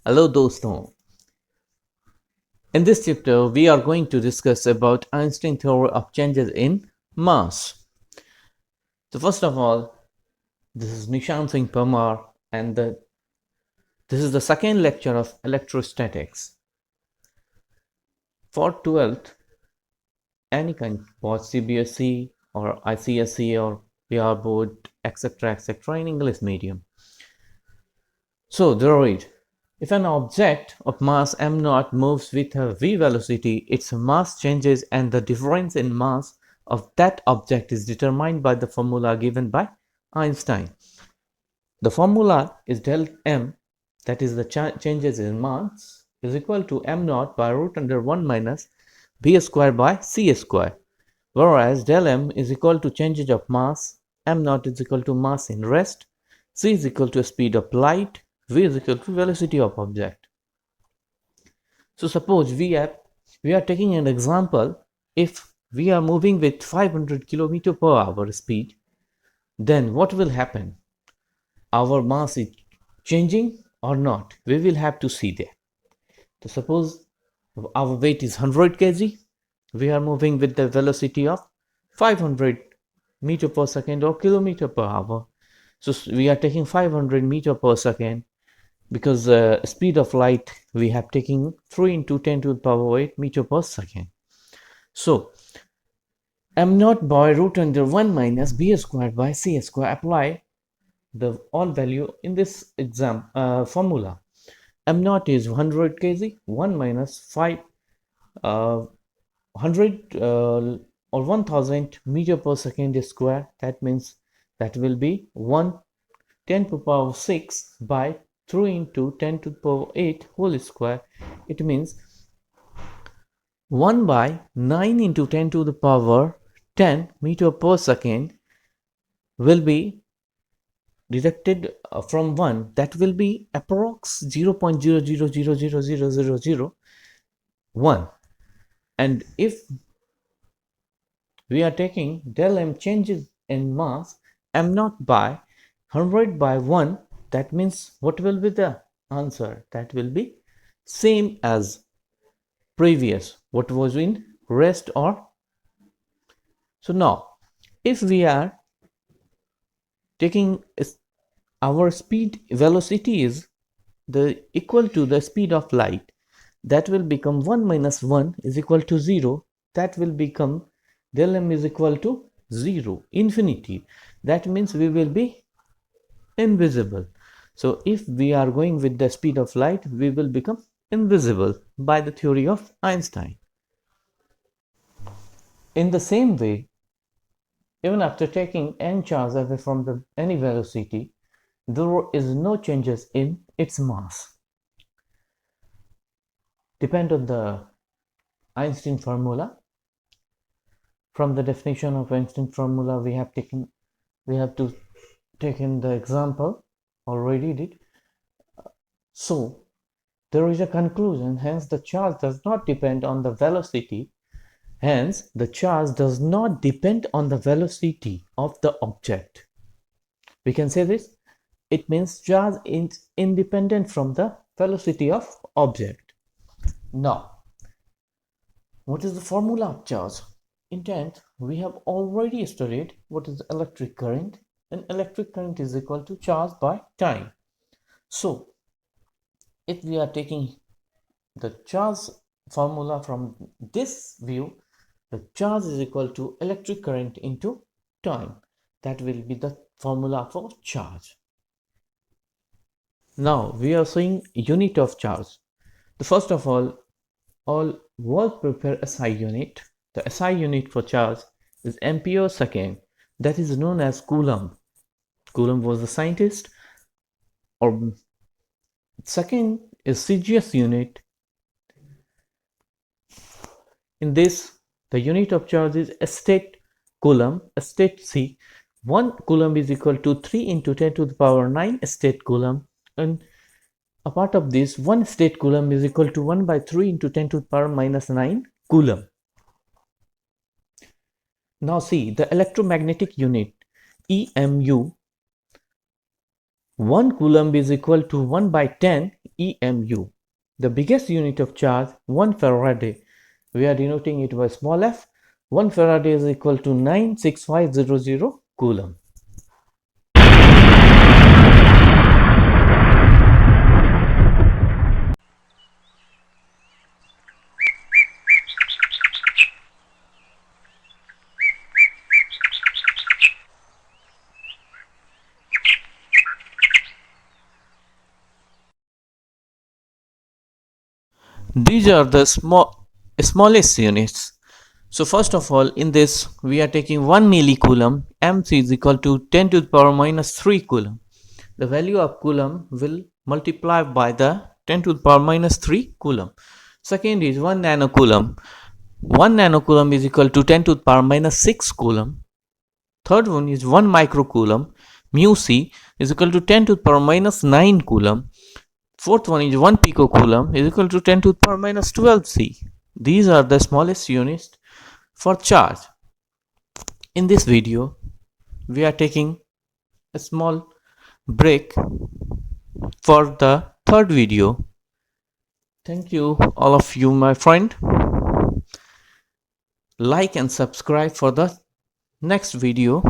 Hello दोस्तों. In this chapter, we are going to discuss about Einstein theory of changes in mass. So first of all, this is Nishant Singh Parmar, and this is the second lecture of electrostatics. For 12th, any kind, both CBSE or ICSE or PR board, etc., in English medium. So there read. If an object of mass m0 moves with a v velocity, its mass changes and the difference in mass of that object is determined by the formula given by Einstein. The formula is del m, that is the changes in mass, is equal to m0 by root under 1 minus b square by c square, whereas del m is equal to changes of mass, m0 is equal to mass in rest, c is equal to speed of light, v is equal to velocity of object. So suppose we are taking an example. If we are moving with 500 km per hour speed, then what will happen? Our mass is changing or not? We will have to see that. So suppose our weight is 100 kg. We are moving with the velocity of 500 meter per second or kilometer per hour. So we are taking 500 meter per second. Because speed of light we have taken 3 into 10 to the power 8 meter per second. So m0 by root under 1 minus b squared by c square. Apply the all value in this formula. m0 is 100 kg, 1 minus 5 100 or 1000 meter per second square. That means that will be 1 10 to the power 6 by 3 into 10 to the power 8 whole square. It means 1 by 9 into 10 to the power 10 meter per second will be deducted from 1. That will be approx 0.000000001. And if we are taking del m changes in mass m0 by 100 by 1, that means what will be the answer? That will be same as previous, what was in rest or. So now if we are taking our speed velocity is the equal to the speed of light, that will become 1 minus 1 is equal to 0. That will become del m is equal to 0, infinity. That means we will be invisible. So if we are going with the speed of light, we will become invisible by the theory of Einstein. In the same way, even after taking n charge away from any velocity, there is no changes in its mass. Depend on the Einstein formula. From the definition of Einstein formula, we have taken the example already did. So there is a conclusion. Hence, the charge does not depend on the velocity. Hence, the charge does not depend on the velocity of the object. We can say this. It means charge is independent from the velocity of object. Now, what is the formula of charge? In 10th, we have already studied what is electric current, and electric current is equal to charge by time. So, if we are taking the charge formula from this view, the charge is equal to electric current into time. That will be the formula for charge. Now we are seeing unit of charge. The first of all world prepare SI unit. The SI unit for charge is ampere second. That is known as Coulomb. Coulomb was the scientist. Or second is CGS unit. In this, the unit of charge is state coulomb, state C. 1 coulomb is equal to 3 into 10 to the power 9 state coulomb, and a part of this, 1 state coulomb is equal to 1 by 3 into 10 to the power minus 9 coulomb. Now see the electromagnetic unit EMU. 1 coulomb is equal to 1 by 10 EMU. The biggest unit of charge, 1 Faraday. We are denoting it by small f. 1 Faraday is equal to 96500 coulomb. These are the smallest units. So first of all, in this we are taking 1 millicoulomb. MC is equal to 10 to the power minus 3 coulomb. The value of coulomb will multiply by the 10 to the power minus 3 coulomb. Second is 1 nanocoulomb. 1 nanocoulomb is equal to 10 to the power minus 6 coulomb. Third one is 1 microcoulomb. Mu c is equal to 10 to the power minus 9 coulomb. Fourth one is 1 picocoulomb is equal to 10 to the power minus 12 C. These are the smallest units for charge. In this video, we are taking a small break for the third video. Thank you, all of you, my friend. Like and subscribe for the next video.